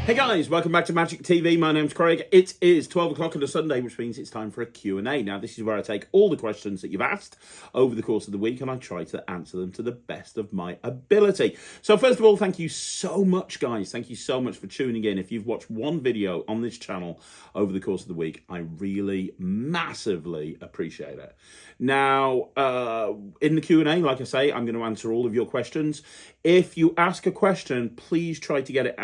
Hey guys, welcome back to Magic TV. My name's Craig. It is 12 o'clock on a Sunday, which means it's time for a Q&A. Now, this is where I take all the questions that you've asked over the course of the week and I try to answer them to the best of my ability. So first of all, thank you so much, guys. Thank you so much for tuning in. If you've watched one video on this channel over the course of the week, I really massively appreciate it. Now, in the Q&A, like I say, I'm going to answer all of your questions. If you ask a question, please try to get it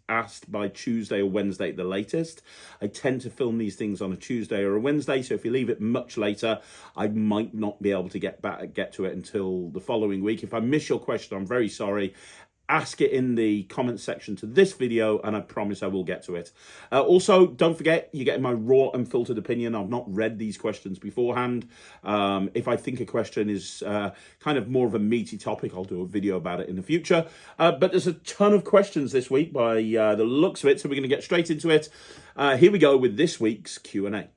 asked by Tuesday or Wednesday at the latest. I tend to film these things on a Tuesday or a Wednesday, so if you leave it much later, I might not be able to get to it until the following week. If I miss your question, I'm very sorry. Ask it in the comment section to this video and I promise I will get to it. Also, don't forget, you're getting my raw and filtered opinion. I've not read these questions beforehand. If I think a question is kind of more of a meaty topic, I'll do a video about it in the future. But there's a ton of questions this week by the looks of it, so we're going to get straight into it. Here we go with this week's Q&A.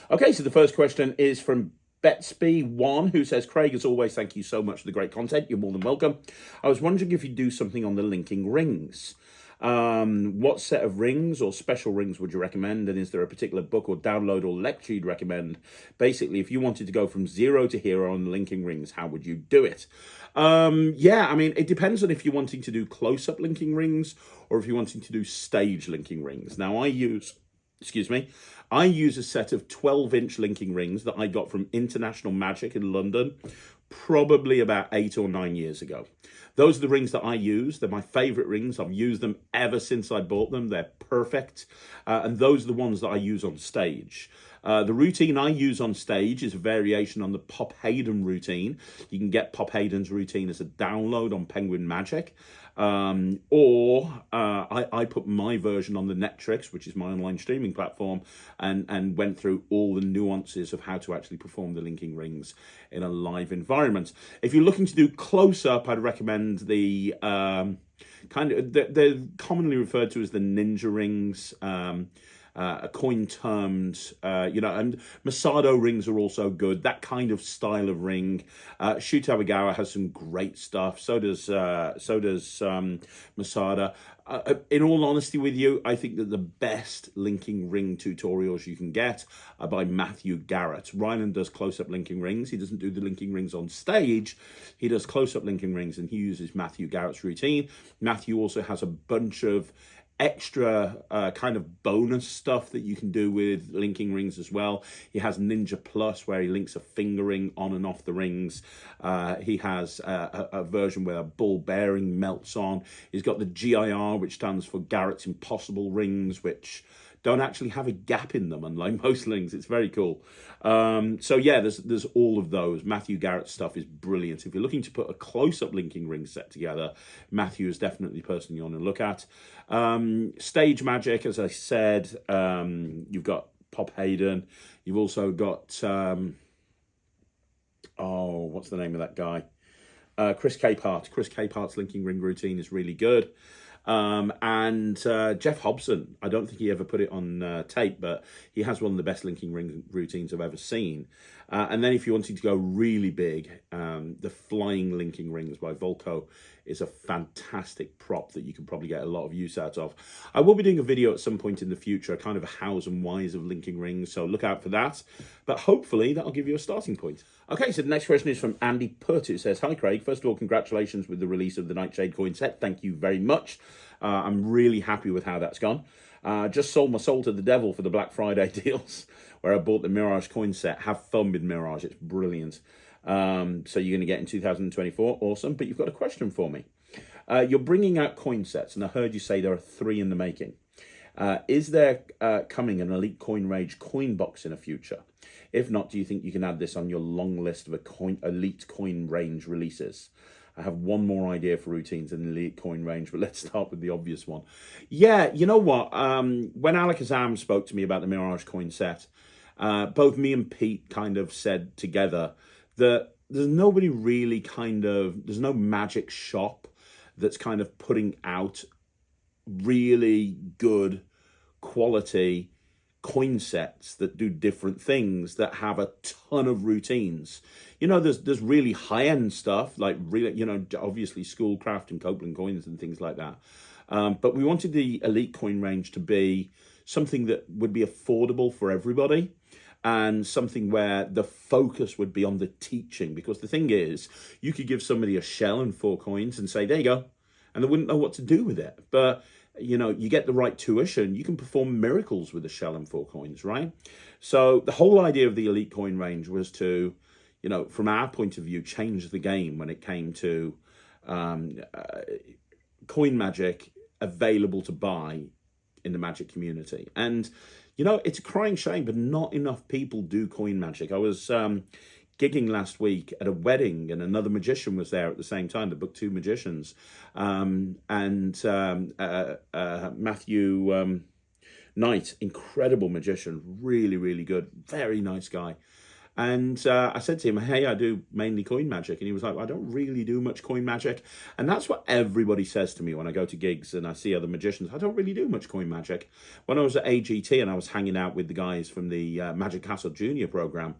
Okay, so the first question is from Betsby1, who says, Craig, as always, thank you so much for the great content. You're more than welcome. I was wondering if you do something on the linking rings. What set of rings or special rings would you recommend? And is there a particular book or download or lecture you'd recommend? Basically, if you wanted to go from 0 to hero on linking rings, how would you do it? Yeah, I mean, it depends on if you're wanting to do close-up linking rings or if you're wanting to do stage linking rings. Now, I use a set of 12-inch linking rings that I got from International Magic in London, probably about 8 or 9 years ago. Those are the rings that I use. They're my favorite rings. I've used them ever since I bought them. They're perfect. And those are the ones that I use on stage. The routine I use on stage is a variation on the Pop Hayden routine. You can get Pop Hayden's routine as a download on Penguin Magic. I put my version on the Netrix, which is my online streaming platform, and went through all the nuances of how to actually perform the linking rings in a live environment. If you're looking to do close-up, I'd recommend the they're commonly referred to as the ninja rings. A coin termed, and Masato rings are also good. That kind of style of ring. Shuto Agawa has some great stuff. So does Masada. In all honesty with you, I think that the best linking ring tutorials you can get are by Matthew Garrett. Ryland does close-up linking rings. He doesn't do the linking rings on stage. He does close-up linking rings and he uses Matthew Garrett's routine. Matthew also has a bunch of extra kind of bonus stuff that you can do with linking rings as well. He has Ninja Plus where he links a finger ring on and off the rings. He has a version where a ball bearing melts on. He's got the GIR, which stands for Garrett's Impossible Rings, which don't actually have a gap in them, unlike most rings. It's very cool. So yeah, there's all of those. Matthew Garrett's stuff is brilliant. If you're looking to put a close-up linking ring set together, Matthew is definitely the person you want to look at. Stage Magic, as I said, you've got Pop Hayden. You've also got, what's the name of that guy? Chris Capehart. Chris Capehart's linking ring routine is really good. And Jeff Hobson, I don't think he ever put it on tape, but he has one of the best linking ring routines I've ever seen. And then if you wanted to go really big, the Flying Linking Rings by Volko is a fantastic prop that you can probably get a lot of use out of. I will be doing a video at some point in the future, kind of a hows and whys of linking rings, so look out for that. But hopefully that'll give you a starting point. Okay, so the next question is from Andy Putt. It says, hi Craig, first of all, congratulations with the release of the Nightshade coin set. Thank you very much. I'm really happy with how that's gone. Just sold my soul to the devil for the Black Friday deals where I bought the Mirage coin set. Have fun with Mirage, it's brilliant. So you're going to get in 2024, awesome. But you've got a question for me. You're bringing out coin sets, and I heard you say there are 3 in the making. Is there coming an Elite Coin Rage coin box in the future? If not, do you think you can add this on your long list of Elite Coin Range releases? I have one more idea for routines in the Elite Coin Range, but let's start with the obvious one. Yeah, you know what? When Alakazam spoke to me about the Mirage coin set, both me and Pete kind of said together that there's nobody really there's no magic shop that's kind of putting out really good quality coin sets that do different things, that have a ton of routines. You know, there's really high-end stuff, like really, you know, obviously Schoolcraft and Copeland coins and things like that. But we wanted the elite coin range to be something that would be affordable for everybody, and something where the focus would be on the teaching. Because the thing is, you could give somebody a shell and 4 coins and say, there you go, and they wouldn't know what to do with it. But you get the right tuition, you can perform miracles with a shell and 4 coins, right? So the whole idea of the elite coin range was to, from our point of view, change the game when it came to coin magic available to buy in the magic community. And it's a crying shame, but not enough people do coin magic. I was gigging last week at a wedding, and another magician was there at the same time. They booked 2 magicians, and Matthew Knight, incredible magician, really, really good, very nice guy. And I said to him, hey, I do mainly coin magic. And he was like, well, I don't really do much coin magic. And that's what everybody says to me when I go to gigs and I see other magicians. I don't really do much coin magic. When I was at AGT and I was hanging out with the guys from the Magic Castle Junior program,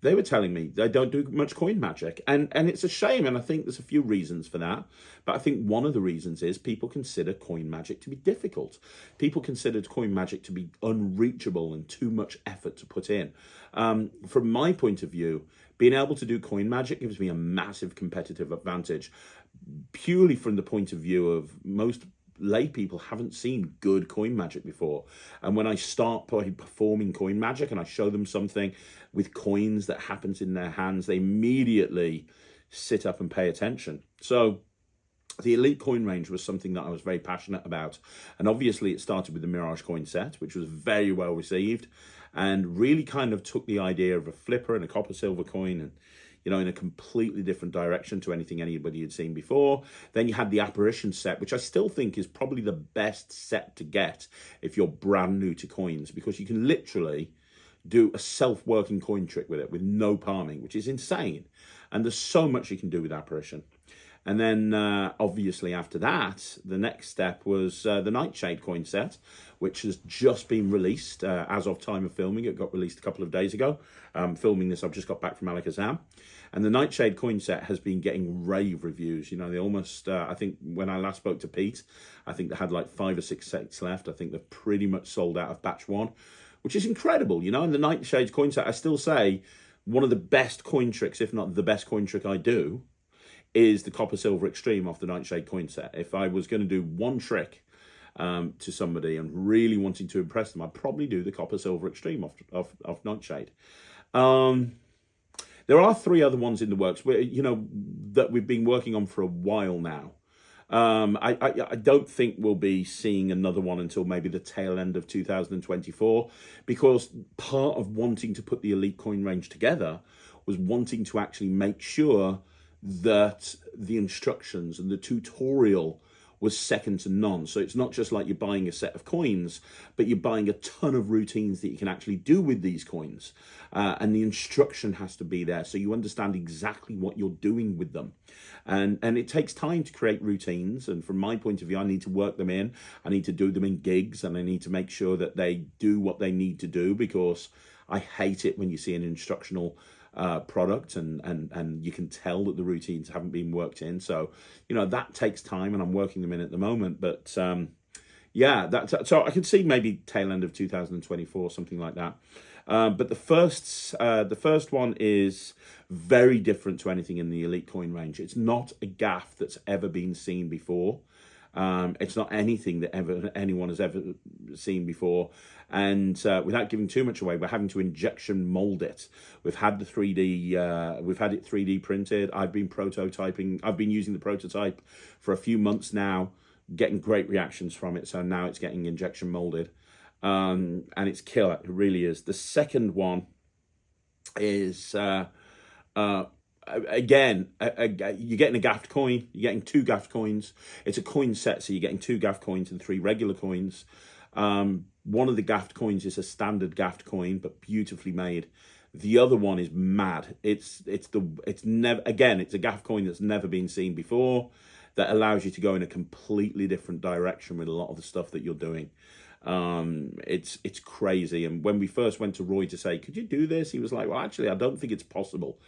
they were telling me they don't do much coin magic. And it's a shame. And I think there's a few reasons for that. But I think one of the reasons is people consider coin magic to be difficult. People consider coin magic to be unreachable and too much effort to put in. From my point of view, being able to do coin magic gives me a massive competitive advantage, purely from the point of view of most lay people haven't seen good coin magic before. And when I start performing coin magic and I show them something with coins that happens in their hands, they immediately sit up and pay attention. So the elite coin range was something that I was very passionate about. And obviously it started with the Mirage coin set, which was very well received, and really kind of took the idea of a flipper and a copper silver coin and, in a completely different direction to anything anybody had seen before. Then you had the apparition set, which I still think is probably the best set to get if you're brand new to coins, because you can literally do a self-working coin trick with it with no palming, which is insane. And there's so much you can do with apparition. And then obviously after that, the next step was the Nightshade coin set, which has just been released as of time of filming. It got released a couple of days ago. Filming this, I've just got back from Alakazam. And the Nightshade coin set has been getting rave reviews. They almost, I think when I last spoke to Pete, I think they had like 5 or 6 sets left. I think they're pretty much sold out of batch 1, which is incredible, And the Nightshade coin set, I still say, one of the best coin tricks, if not the best coin trick I do, is the Copper Silver Extreme off the Nightshade coin set. If I was going to do one trick to somebody and really wanting to impress them, I'd probably do the Copper Silver Extreme off Nightshade. There are 3 other ones in the works, where, that we've been working on for a while now. I don't think we'll be seeing another one until maybe the tail end of 2024, because part of wanting to put the elite coin range together was wanting to actually make sure that the instructions and the tutorial was second to none. So it's not just like you're buying a set of coins, but you're buying a ton of routines that you can actually do with these coins. And the instruction has to be there so you understand exactly what you're doing with them. And it takes time to create routines. And from my point of view, I need to work them in. I need to do them in gigs, and I need to make sure that they do what they need to do, because I hate it when you see an instructional product and you can tell that the routines haven't been worked in. So that takes time, and I'm working them in at the moment. But so I can see maybe tail end of 2024, something like that. But the first one is very different to anything in the elite coin range. It's not a gaff that's ever been seen before. It's not anything that anyone has ever seen before. And without giving too much away, we're having to injection mold it. We've had the 3D, we've had it 3D printed. I've been prototyping. I've been using the prototype for a few months now, getting great reactions from it. So now it's getting injection molded, and it's killer. It really is. The second one is again, you're getting a gaffed coin. You're getting 2 gaffed coins. It's a coin set, so you're getting 2 gaffed coins and 3 regular coins. One of the gaffed coins is a standard gaffed coin, but beautifully made. The other one is mad. It's a gaff coin that's never been seen before, that allows you to go in a completely different direction with a lot of the stuff that you're doing. It's crazy. And when we first went to Roy to say, could you do this? He was like, well, actually, I don't think it's possible.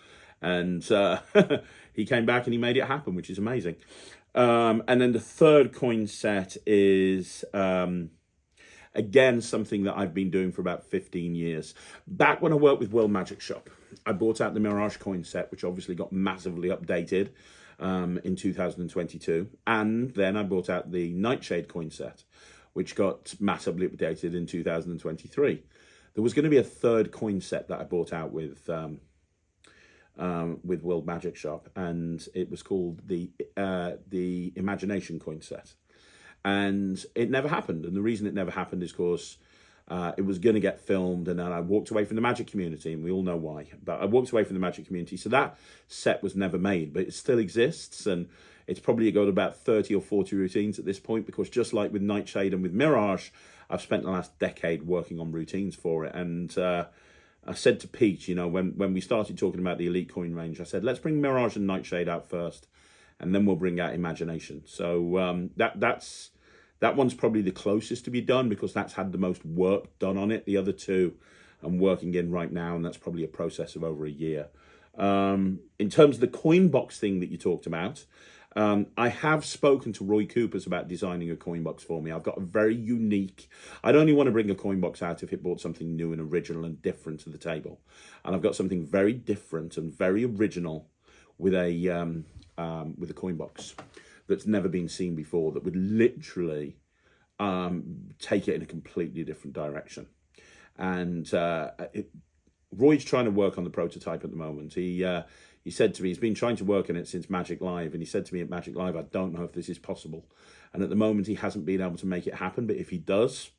And he came back and he made it happen, which is amazing. And then the third coin set is, again, something that I've been doing for about 15 years. Back when I worked with World Magic Shop, I bought out the Mirage coin set, which obviously got massively updated in 2022. And then I bought out the Nightshade coin set, which got massively updated in 2023. There was going to be a third coin set that I bought out with World Magic Shop, and it was called the Imagination coin set. And it never happened. And the reason it never happened is because it was going to get filmed, and then I walked away from the Magic community, and we all know why. But I walked away from the Magic community, so that set was never made, but it still exists, and it's probably got about 30 or 40 routines at this point, because just like with Nightshade and with Mirage, I've spent the last decade working on routines for it. And I said to Pete, you know, when we started talking about the Elite coin range, I said, let's bring Mirage and Nightshade out first, and then we'll bring out Imagination. So that one's probably the closest to be done, because that's had the most work done on it. The other two I'm working in right now, and that's probably a process of over a year. In terms of the coin box thing that you talked about, I have spoken to Roy Coopers about designing a coin box for me. I've got a very unique, I'd only want to bring a coin box out if it brought something new and original and different to the table. And I've got something very different and very original with a coin box that's never been seen before, that would literally take it in a completely different direction. And Roy's trying to work on the prototype at the moment. He said to me, he's been trying to work on it since Magic Live, and he said to me at Magic Live, I don't know if this is possible. And at the moment, he hasn't been able to make it happen, but if he does,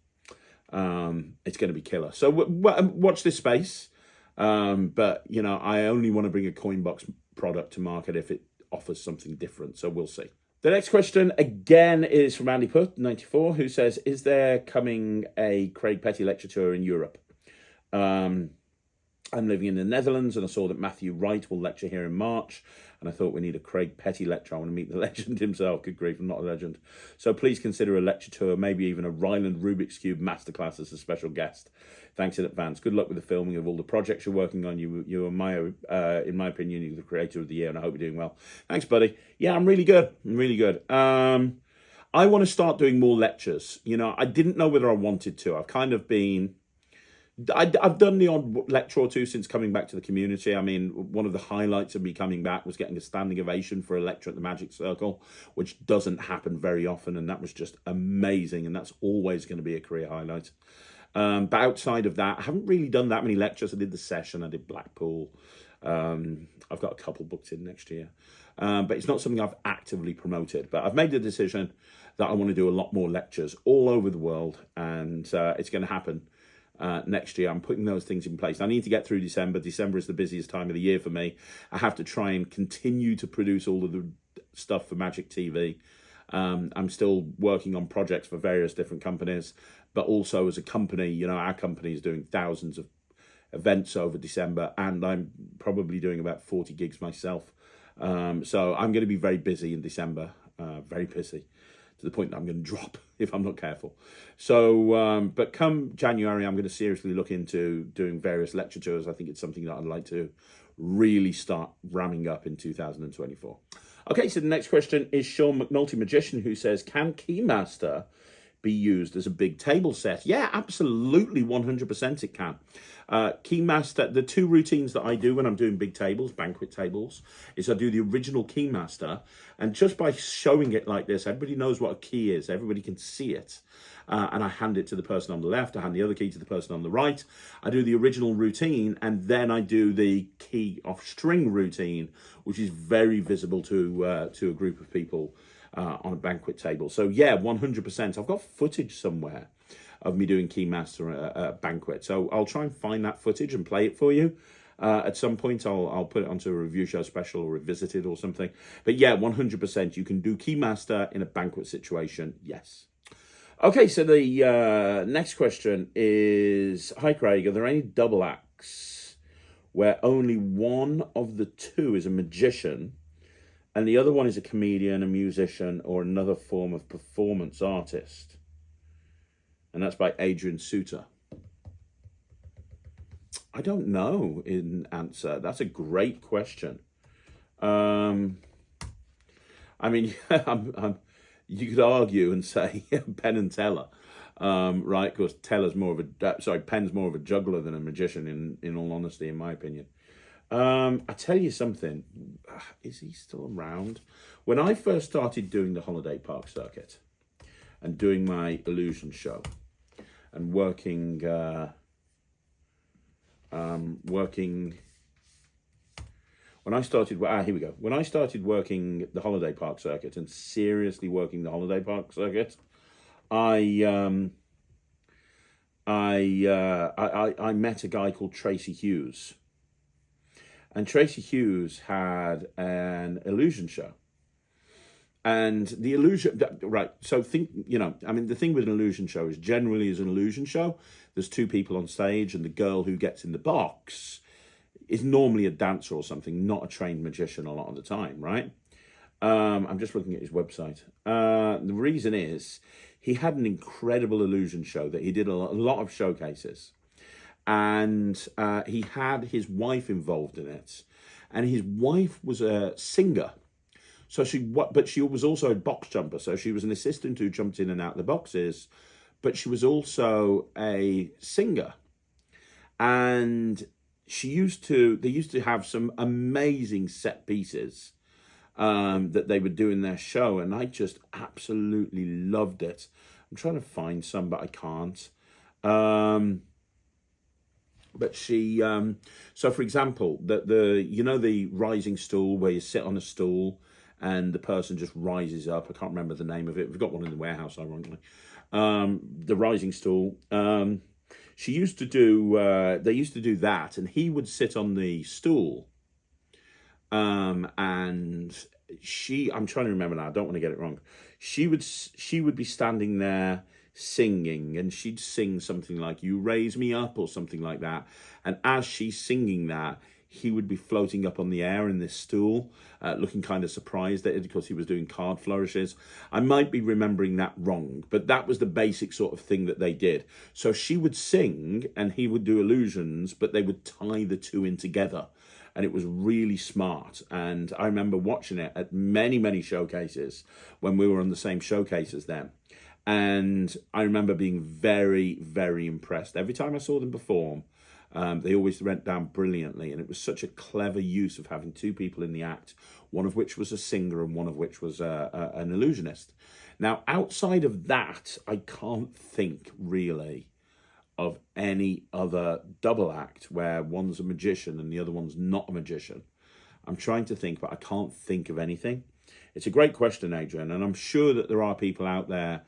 it's going to be killer. So watch this space. But, you know, I only want to bring a coin box product to market if it offers something different, so we'll see. The next question, again, is from Andy Putt, 94, who says, is there coming a Craig Petty lecture tour in Europe? I'm living in the Netherlands, and I saw that Matthew Wright will lecture here in March, and I thought we need a Craig Petty lecture. I want to meet the legend himself. Good grief, I'm not a legend. So please consider a lecture tour, maybe even a Ryland Rubik's Cube masterclass as a special guest. Thanks in advance. Good luck with the filming of all the projects you're working on. You are in my opinion, you're the creator of the year, and I hope you're doing well. Thanks, buddy. Yeah, I'm really good. I'm really good. I want to start doing more lectures. You know, I didn't know whether I wanted to. I've kind of been... I've done the odd lecture or two since coming back to the community. I mean, one of the highlights of me coming back was getting a standing ovation for a lecture at the Magic Circle, which doesn't happen very often, and that was just amazing, and that's always going to be a career highlight. But outside of that, I haven't really done that many lectures. I did the session, I did Blackpool. I've got a couple booked in next year. But it's not something I've actively promoted. But I've made the decision that I want to do a lot more lectures all over the world, and it's going to happen. Next year. I'm putting those things in place. I need to get through December. December is the busiest time of the year for me. I have to try and continue to produce all of the stuff for Magic TV. I'm still working on projects for various different companies, but also as a company, you know, our company is doing thousands of events over December, and I'm probably doing about 40 gigs myself. So I'm going to be very busy in December, very busy, to the point that I'm going to drop if I'm not careful. So, but come January, I'm going to seriously look into doing various lecture tours. I think it's something that I'd like to really start ramming up in 2024. Okay, so the next question is Sean McNulty Magician, who says, can Keymaster be used as a big table set? Yeah, absolutely, 100% it can. Keymaster, the two routines that I do when I'm doing big tables, banquet tables, is I do the original Keymaster, and just by showing it like this, everybody knows what a key is, everybody can see it, and I hand it to the person on the left, I hand the other key to the person on the right, I do the original routine, and then I do the key off string routine, which is very visible to a group of people on a banquet table. So yeah, 100%. I've got footage somewhere of me doing Keymaster at a banquet. So I'll try and find that footage and play it for you. At some point, I'll put it onto a review show special or revisit it or something. But yeah, 100%. You can do Keymaster in a banquet situation. Yes. Okay, so the next question is, hi Craig, are there any double acts where only one of the two is a magician and the other one is a comedian, a musician, or another form of performance artist? And that's by Adrian Suter. I don't know in answer. That's a great question. I mean, you could argue and say Penn and Teller, right? Because Teller's more of Penn's more of a juggler than a magician, in all honesty, in my opinion. I tell you something, is he still around? When I first started doing the holiday park circuit and doing my illusion show and working, when I started, here we go. When I started working the holiday park circuit and seriously working the holiday park circuit, I met a guy called Tracy Hughes. And Tracy Hughes had an illusion show. And the illusion, right, so the thing with an illusion show is generally as an illusion show, there's two people on stage and the girl who gets in the box is normally a dancer or something, not a trained magician a lot of the time, right? I'm just looking at his website. The reason is he had an incredible illusion show that he did a lot of showcases. And he had his wife involved in it, and his wife was a singer. But she was also a box jumper. So she was an assistant who jumped in and out of the boxes, but she was also a singer. And they used to have some amazing set pieces that they would do in their show, and I just absolutely loved it. I'm trying to find some, but I can't. But she, so for example, the rising stool where you sit on a stool and the person just rises up. I can't remember the name of it. We've got one in the warehouse, ironically. The rising stool. They used to do that, and he would sit on the stool. And I'm trying to remember now. I don't want to get it wrong. She would be standing there singing, and she'd sing something like "You Raise Me Up" or something like that, and as she's singing that, he would be floating up on the air in this stool, looking kind of surprised at it because he was doing card flourishes. I might be remembering that wrong, but that was the basic sort of thing that they did. So she would sing and he would do illusions, but they would tie the two in together, and it was really smart. And I remember watching it at many, many showcases when we were on the same showcase as them. And I remember being very, very impressed. Every time I saw them perform, they always went down brilliantly. And it was such a clever use of having two people in the act, one of which was a singer and one of which was an illusionist. Now, outside of that, I can't think really of any other double act where one's a magician and the other one's not a magician. I'm trying to think, but I can't think of anything. It's a great question, Adrian, and I'm sure that there are people out there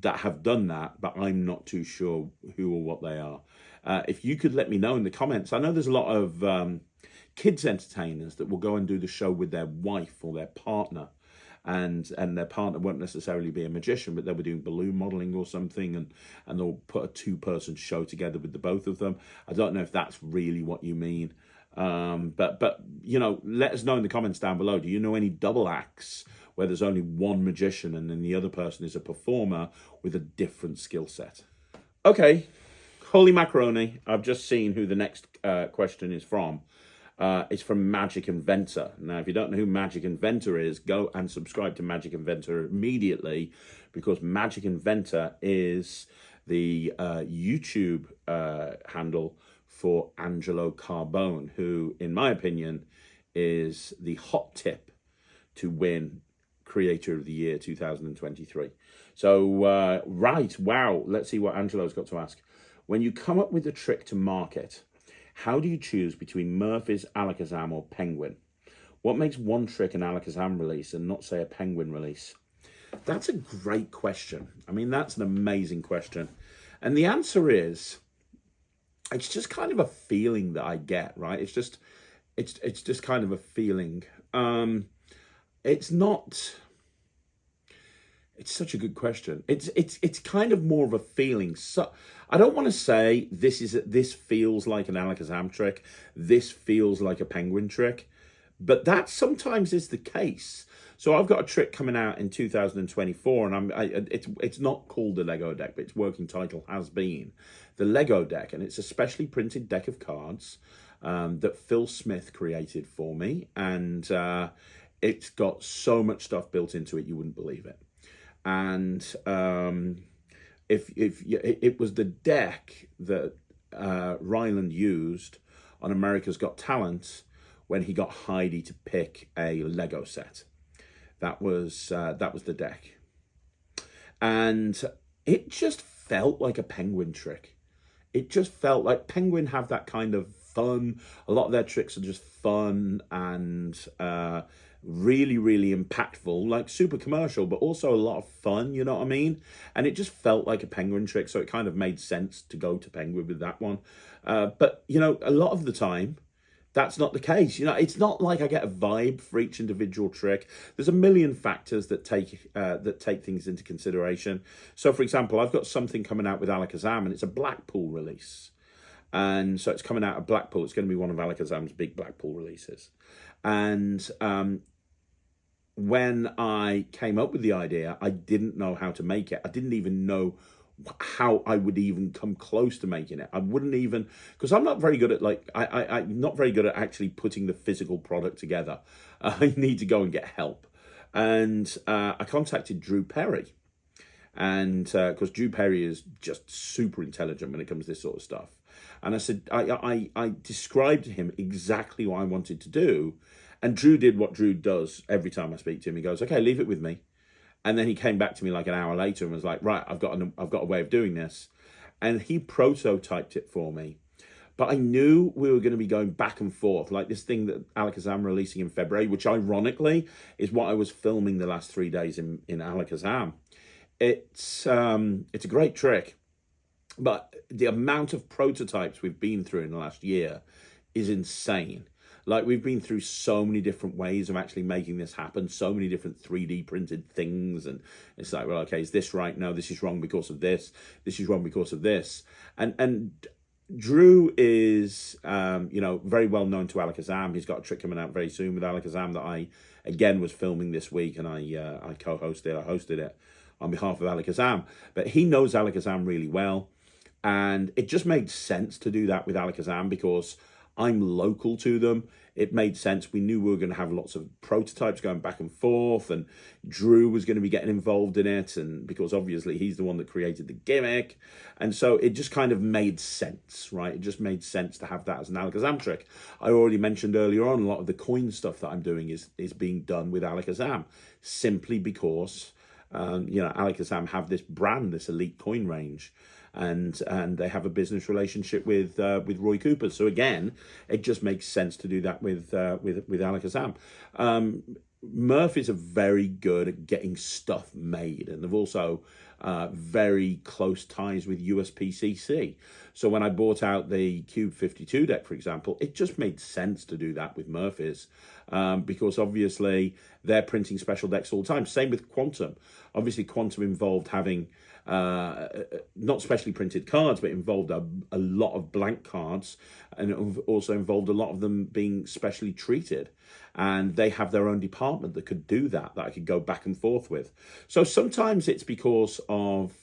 that have done that, but I'm not too sure who or what they are. If you could let me know in the comments. I know there's a lot of kids entertainers that will go and do the show with their wife or their partner, and their partner won't necessarily be a magician, but they'll be doing balloon modeling or something, and they'll put a two-person show together with the both of them. I don't know if that's really what you mean. But let us know in the comments down below. Do you know any double acts where there's only one magician and then the other person is a performer with a different skill set? Okay, holy macaroni. I've just seen who the next question is from. It's from Magic Inventor. Now, if you don't know who Magic Inventor is, go and subscribe to Magic Inventor immediately, because Magic Inventor is the YouTube handle for Angelo Carbone, who, in my opinion, is the hot tip to win Creator of the Year 2023. So, right, wow, let's see what Angelo's got to ask. When you come up with a trick to market, how do you choose between Murphy's, Alakazam, or Penguin? What makes one trick an Alakazam release and not, say, a Penguin release? That's a great question. I mean, that's an amazing question. And the answer is, it's just kind of a feeling that I get, right? It's just kind of a feeling. It's such a good question. It's kind of more of a feeling. So I don't want to say this feels like an Alakazam trick. This feels like a Penguin trick. But that sometimes is the case. So I've got a trick coming out in 2024, and it's not called the Lego deck, but its working title has been the Lego deck, and it's a specially printed deck of cards that Phil Smith created for me, and it's got so much stuff built into it you wouldn't believe it. And if it was the deck that Ryland used on America's Got Talent when he got Heidi to pick a Lego set. That was the deck, and it just felt like a Penguin trick. It just felt like Penguin have that kind of fun. A lot of their tricks are just fun and really, really impactful, like super commercial, but also a lot of fun, you know what I mean? And it just felt like a Penguin trick, so it kind of made sense to go to Penguin with that one. But, you know, a lot of the time, that's not the case. You know, it's not like I get a vibe for each individual trick. There's a million factors that take things into consideration. So, for example, I've got something coming out with Alakazam, and it's a Blackpool release. And so it's coming out of Blackpool. It's going to be one of Alakazam's big Blackpool releases. And when I came up with the idea, I didn't know how to make it. I didn't even know how I would even come close to making it. I wouldn't even, because I'm not very good at I'm not very good at actually putting the physical product together. I need to go and get help. And I contacted Drew Perry. And because Drew Perry is just super intelligent when it comes to this sort of stuff. And I said, I described to him exactly what I wanted to do. And Drew did what Drew does every time I speak to him. He goes, okay, leave it with me. And then he came back to me like an hour later and was like, right, I've got a way of doing this. And he prototyped it for me. But I knew we were going to be going back and forth, like this thing that Alakazam releasing in February, which ironically is what I was filming the last 3 days in Alakazam. It's a great trick, but the amount of prototypes we've been through in the last year is insane. Like, we've been through so many different ways of actually making this happen, so many different 3D printed things, and it's like, well, okay, is this right? No, this is wrong because of this. This is wrong because of this. And Drew is, you know, very well known to Alakazam. He's got a trick coming out very soon with Alakazam that I, again, was filming this week, and I co-hosted. I hosted it on behalf of Alakazam. But he knows Alakazam really well, and it just made sense to do that with Alakazam because I'm local to them. It made sense. We knew we were going to have lots of prototypes going back and forth, and Drew was going to be getting involved in it, and because obviously he's the one that created the gimmick. And so it just kind of made sense, right? It just made sense to have that as an Alakazam trick. I already mentioned earlier on, a lot of the coin stuff that I'm doing is being done with Alakazam, simply because you know, Alakazam have this brand, this elite coin range, and they have a business relationship with Roy Cooper. So again, it just makes sense to do that with Alakazam. Murphys are very good at getting stuff made, and they've also very close ties with USPCC. So when I bought out the Cube 52 deck, for example, it just made sense to do that with Murphys, because obviously they're printing special decks all the time. Same with Quantum. Obviously, Quantum involved having not specially printed cards, but involved a lot of blank cards, and it also involved a lot of them being specially treated. And they have their own department that could do that I could go back and forth with. So sometimes it's because of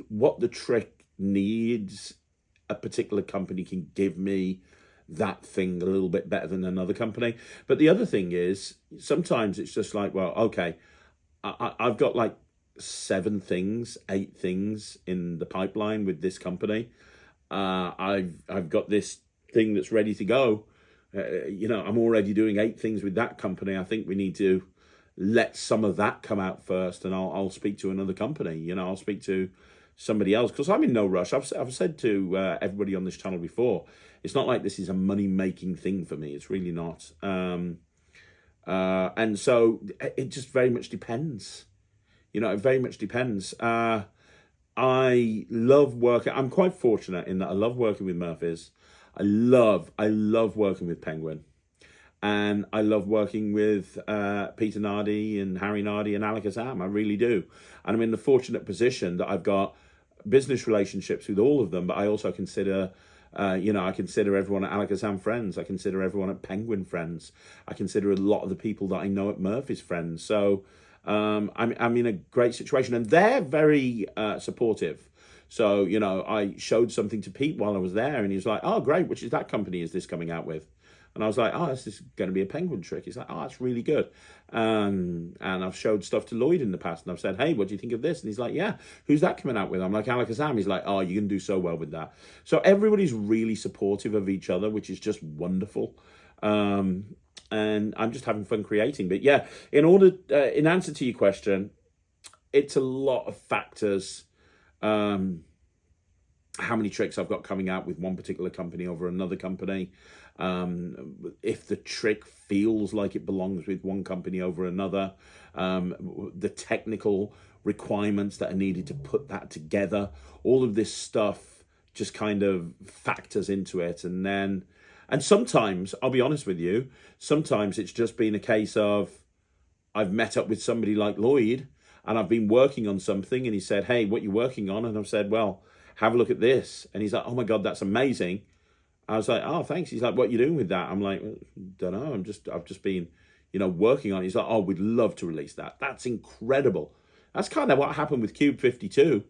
what the trick needs. A particular company can give me that thing a little bit better than another company. But the other thing is, sometimes it's just like, well, okay, I've got like 7 things, 8 things in the pipeline with this company. I've got this thing that's ready to go. You know, I'm already doing 8 things with that company. I think we need to let some of that come out first, and I'll speak to another company. You know, I'll speak to somebody else, because I'm in no rush. I've said to everybody on this channel before, it's not like this is a money-making thing for me. It's really not. And so it just very much depends. You know, it very much depends. I love working. I'm quite fortunate in that I love working with Murphys. I love working with Penguin. And I love working with Peter Nardi and Harry Nardi and Alakazam. I really do. And I'm in the fortunate position that I've got business relationships with all of them, but I also consider I consider everyone at Alakazam friends. I consider everyone at Penguin friends. I consider a lot of the people that I know at Murphy's friends. So I'm in a great situation, and they're very supportive. So, I showed something to Pete while I was there, and he was like, oh, great, which is that company is this coming out with? And I was like, oh, this is going to be a Penguin trick. He's like, oh, that's really good. And I've showed stuff to Lloyd in the past, and I've said, hey, what do you think of this? And he's like, yeah, who's that coming out with? I'm like, Alakazam. He's like, oh, you're going to do so well with that. So everybody's really supportive of each other, which is just wonderful. And I'm just having fun creating. But yeah, in answer to your question, it's a lot of factors. How many tricks I've got coming out with one particular company over another company. If the trick feels like it belongs with one company over another, the technical requirements that are needed to put that together, all of this stuff just kind of factors into it. And sometimes, I'll be honest with you, sometimes it's just been a case of I've met up with somebody like Lloyd and I've been working on something and he said, hey, what you working on? And I've said, well, have a look at this. And he's like, oh my God, that's amazing. I was like, oh, thanks. He's like, what are you doing with that? I'm like, don't know. I've just been, working on it. He's like, oh, we'd love to release that. That's incredible. That's kind of what happened with Cube 52.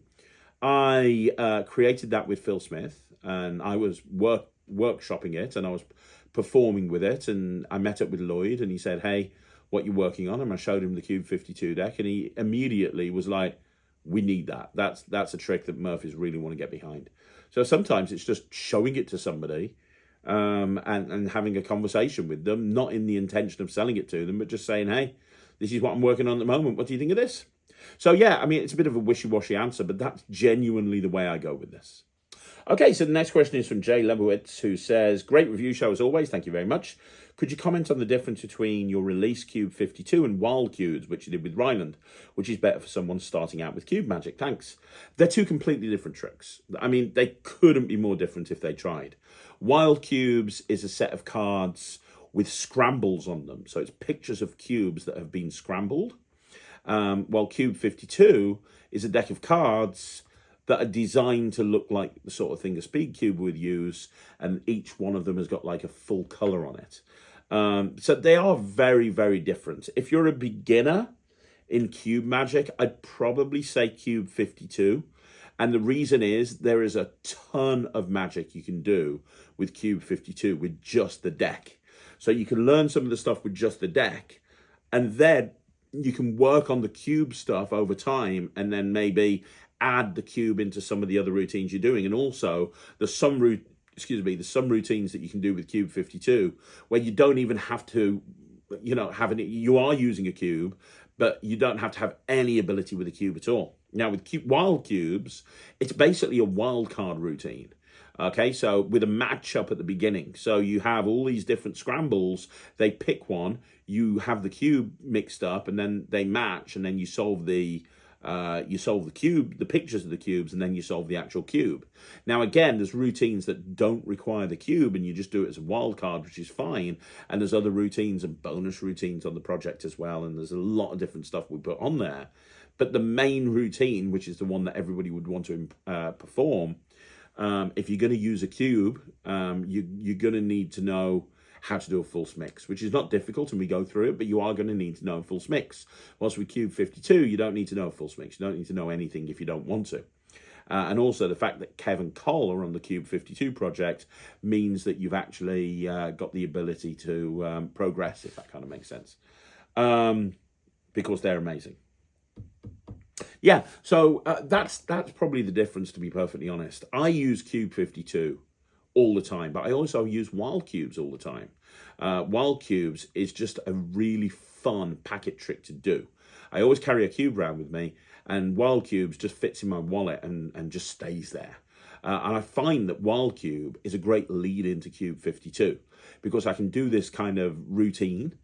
I created that with Phil Smith, and I was workshopping it, and I was performing with it, and I met up with Lloyd, and he said, hey, what you working on? And I showed him the Cube 52 deck, and he immediately was like, we need that. That's a trick that Murphys really want to get behind. So sometimes it's just showing it to somebody and having a conversation with them, not in the intention of selling it to them, but just saying, hey, this is what I'm working on at the moment. What do you think of this? So yeah, I mean, it's a bit of a wishy-washy answer, but that's genuinely the way I go with this. Okay, so the next question is from Jay Lebowitz, who says, great review show as always. Thank you very much. Could you comment on the difference between your release Cube 52 and Wild Cubes, which you did with Ryland, which is better for someone starting out with Cube Magic? Thanks. They're two completely different tricks. I mean, they couldn't be more different if they tried. Wild Cubes is a set of cards with scrambles on them. So it's pictures of cubes that have been scrambled. While Cube 52 is a deck of cards that are designed to look like the sort of thing a speed cube would use, and each one of them has got like a full color on it. So they are very, very different. If you're a beginner in Cube Magic, I'd probably say Cube 52. And the reason is there is a ton of magic you can do with Cube 52 with just the deck. So you can learn some of the stuff with just the deck, and then you can work on the cube stuff over time, and then maybe add the cube into some of the other routines you're doing. And also there's some routines that you can do with Cube 52 where you don't even have to, you are using a cube, but you don't have to have any ability with a cube at all. Now with Wild Cubes, it's basically a wild card routine. Okay, so with a matchup at the beginning. So you have all these different scrambles, they pick one, you have the cube mixed up, and then they match, and then you solve the cube, the pictures of the cubes, and then you solve the actual cube. Now, again, there's routines that don't require the cube, and you just do it as a wild card, which is fine. And there's other routines and bonus routines on the project as well, and there's a lot of different stuff we put on there. But the main routine, which is the one that everybody would want to perform, if you're going to use a cube, you're going to need to know how to do a false mix, which is not difficult, and we go through it, but you are going to need to know a false mix. Whilst with Cube 52, you don't need to know a false mix. You don't need to know anything if you don't want to. And also the fact that Kev and Cole are on the Cube 52 project means that you've actually got the ability to progress, if that kind of makes sense, because they're amazing. Yeah, so that's probably the difference, to be perfectly honest. I use Cube 52 all the time, but I also use Wild Cubes all the time. Wild Cubes is just a really fun packet trick to do. I always carry a cube around with me, and Wild Cubes just fits in my wallet and just stays there. And I find that Wild Cube is a great lead into Cube 52 because I can do this kind of routine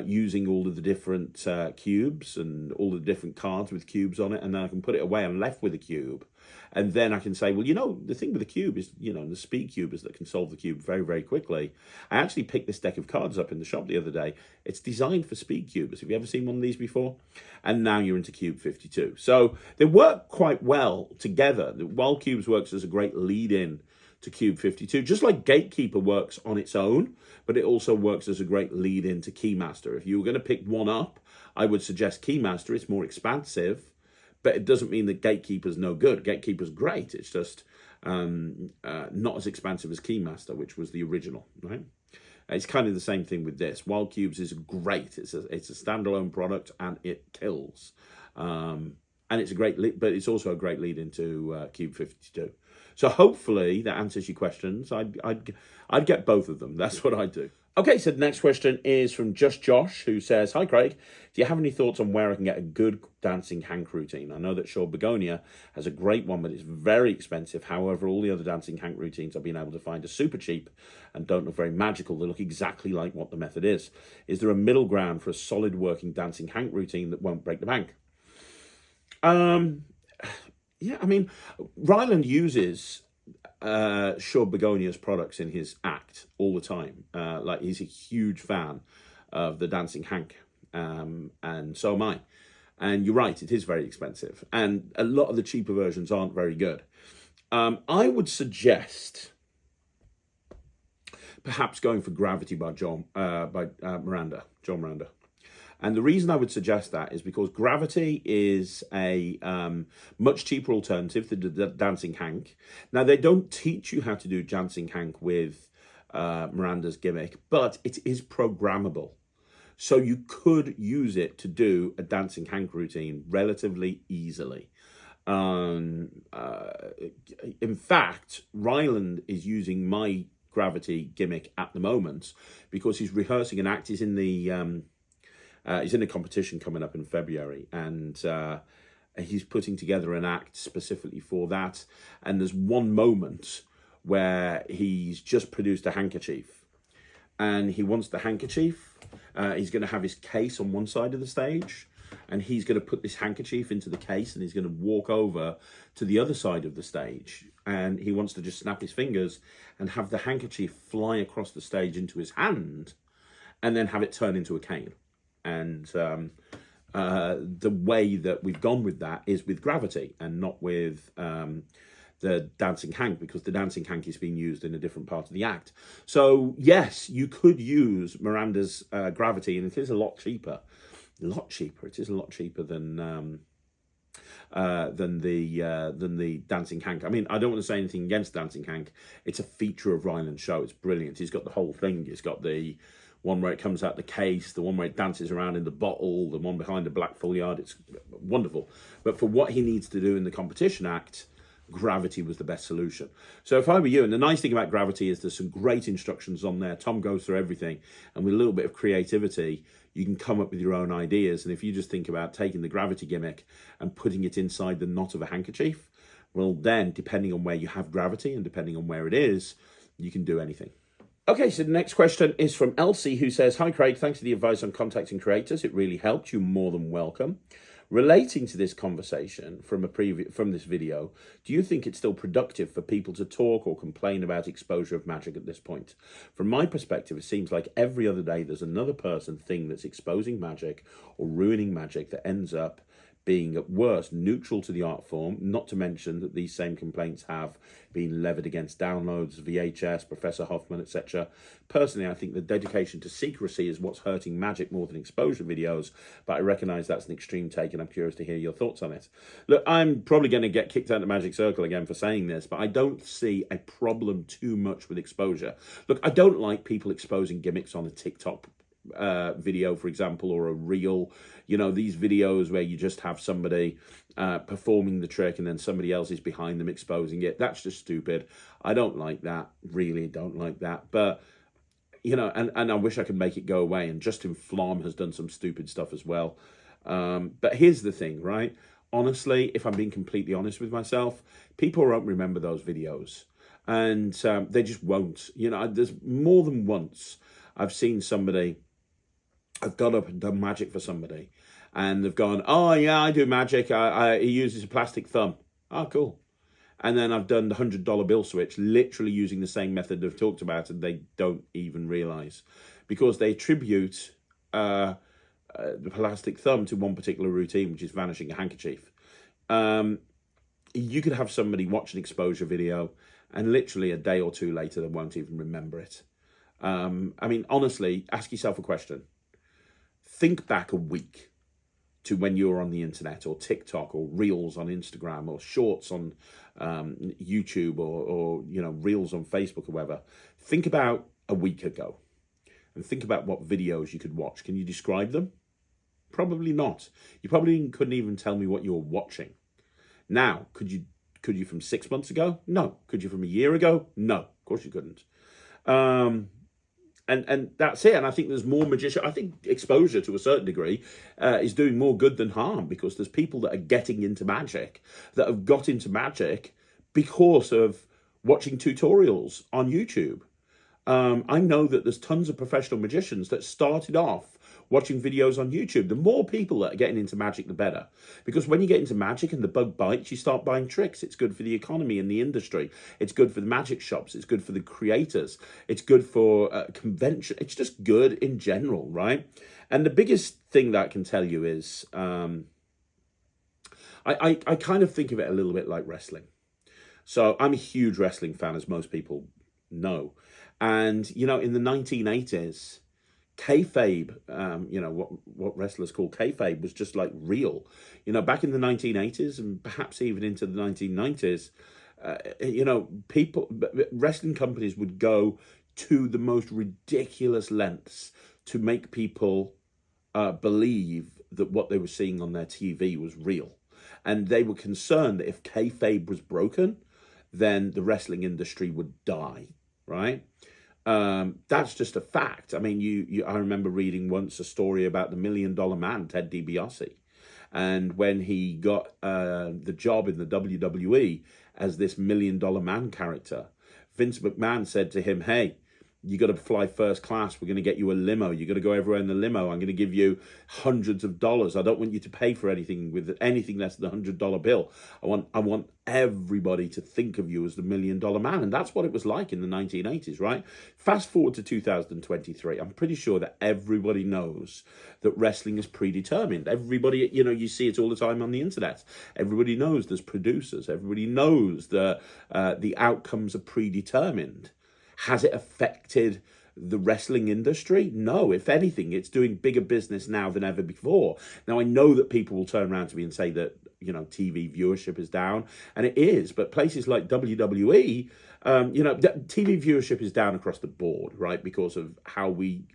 using all of the different cubes and all the different cards with cubes on it, and then I can put it away. I'm left with a cube, and then I can say, well, the thing with the cube is, the speed cube is that can solve the cube very, very quickly. I actually picked this deck of cards up in the shop the other day. It's designed for speed cubers. Have you ever seen one of these before? And now you're into Cube 52. So they work quite well together. The Wild Cubes works as a great lead-in to Cube 52. Just like Gatekeeper works on its own, but it also works as a great lead into Keymaster. If you were going to pick one up, I would suggest Keymaster. It's more expansive, but it doesn't mean that Gatekeeper's no good. Gatekeeper's great. It's just not as expansive as Keymaster, which was the original, right? It's kind of the same thing with this. Wild Cubes is great. It's a standalone product and it kills. And it's a great lead, but it's also a great lead into Cube 52. So hopefully that answers your questions. I'd get both of them. That's what I'd do. Okay, so the next question is from Just Josh, who says, "Hi Craig, do you have any thoughts on where I can get a good dancing hank routine? I know that Shaw Begonia has a great one, but it's very expensive. However, all the other dancing hank routines I've been able to find are super cheap and don't look very magical. They look exactly like what the method is. Is there a middle ground for a solid working dancing hank routine that won't break the bank?" Yeah, I mean, Ryland uses Shaw Begonia's products in his act all the time. Like, he's a huge fan of the dancing hank, and so am I. And you're right, it is very expensive, and a lot of the cheaper versions aren't very good. I would suggest perhaps going for Gravity by John Miranda. And the reason I would suggest that is because Gravity is a much cheaper alternative to the dancing hank. Now, they don't teach you how to do dancing hank with Miranda's gimmick, but it is programmable. So you could use it to do a dancing hank routine relatively easily. In fact, Ryland is using my Gravity gimmick at the moment because he's rehearsing an act. He's in a competition coming up in February, and he's putting together an act specifically for that. And there's one moment where he's just produced a handkerchief, and he wants the handkerchief. He's going to have his case on one side of the stage, and he's going to put this handkerchief into the case, and he's going to walk over to the other side of the stage, and he wants to just snap his fingers and have the handkerchief fly across the stage into his hand, and then have it turn into a cane. And the way that we've gone with that is with Gravity and not with the dancing hank, because the dancing hank is being used in a different part of the act. So yes, you could use Miranda's Gravity, and it is a lot cheaper. It is a lot cheaper than the dancing hank. I mean, I don't want to say anything against dancing hank. It's a feature of Ryland's show. It's brilliant. He's got the whole thing. He's got the one where it comes out the case, the one where it dances around in the bottle, the one behind the black foliard. It's wonderful. But for what he needs to do in the competition act, Gravity was the best solution. So if I were you, and the nice thing about Gravity is there's some great instructions on there. Tom goes through everything, and with a little bit of creativity, you can come up with your own ideas. And if you just think about taking the Gravity gimmick and putting it inside the knot of a handkerchief, well then, depending on where you have Gravity and depending on where it is, you can do anything. Okay, so the next question is from Elsie, who says, "Hi Craig, thanks for the advice on contacting creators. It really helped. You're more than welcome. Relating to this conversation from this video, do you think it's still productive for people to talk or complain about exposure of magic at this point? From my perspective, it seems like every other day there's another thing that's exposing magic or ruining magic that ends up being at worst neutral to the art form, not to mention that these same complaints have been levied against downloads, VHS, Professor Hoffman, etc. Personally, I think the dedication to secrecy is what's hurting magic more than exposure videos, but I recognise that's an extreme take, and I'm curious to hear your thoughts on it." Look, I'm probably going to get kicked out of the Magic Circle again for saying this, but I don't see a problem too much with exposure. Look, I don't like people exposing gimmicks on a TikTok video, for example, or a reel. You know, these videos where you just have somebody performing the trick and then somebody else is behind them exposing it. That's just stupid. I don't like that. Really don't like that. But, you know, and I wish I could make it go away. And Justin Flom has done some stupid stuff as well. But here's the thing, right? Honestly, if I'm being completely honest with myself, people won't remember those videos. And they just won't. You know, there's more than once I've seen somebody, I've got up and done magic for somebody, and they've gone, "Oh yeah, I do magic. He uses a plastic thumb." Oh, cool. And then I've done the $100 bill switch, literally using the same method they've talked about, and they don't even realise, because they attribute the plastic thumb to one particular routine, which is vanishing a handkerchief. You could have somebody watch an exposure video and literally a day or two later, they won't even remember it. I mean, honestly, ask yourself a question. Think back a week to when you were on the internet, or TikTok, or Reels on Instagram, or Shorts on YouTube, or Reels on Facebook, or whatever. Think about a week ago, and think about what videos you could watch. Can you describe them? Probably not. You probably couldn't even tell me what you were watching. Now, could you from 6 months ago? No. Could you from a year ago? No, of course you couldn't. And that's it. And I think there's more magician. I think exposure to a certain degree is doing more good than harm, because there's people that are getting into magic, that have got into magic because of watching tutorials on YouTube. I know that there's tons of professional magicians that started off watching videos on YouTube. The more people that are getting into magic, the better. Because when you get into magic and the bug bites, you start buying tricks. It's good for the economy and the industry. It's good for the magic shops. It's good for the creators. It's good for convention. It's just good in general, right? And the biggest thing that I can tell you is, I kind of think of it a little bit like wrestling. So I'm a huge wrestling fan, as most people know. And, in the 1980s, kayfabe, what wrestlers call kayfabe, was just like real. Back in the 1980s and perhaps even into the 1990s, wrestling companies would go to the most ridiculous lengths to make people believe that what they were seeing on their TV was real. And they were concerned that if kayfabe was broken, then the wrestling industry would die, right? That's just a fact. I mean, I remember reading once a story about the $1 Million Man, Ted DiBiase. And when he got the job in the WWE as this $1 Million Man character, Vince McMahon said to him, "Hey, you got to fly first class. We're going to get you a limo. You got to go everywhere in the limo. I'm going to give you hundreds of dollars. I don't want you to pay for anything with anything less than $100 bill. I want everybody to think of you as the $1 Million Man." And that's what it was like in the 1980s, right? Fast forward to 2023. I'm pretty sure that everybody knows that wrestling is predetermined. Everybody, you see it all the time on the internet. Everybody knows there's producers. Everybody knows that the outcomes are predetermined. Has it affected the wrestling industry? No. If anything, it's doing bigger business now than ever before. Now, I know that people will turn around to me and say that, TV viewership is down, and it is. But places like WWE, TV viewership is down across the board, right? Because of how we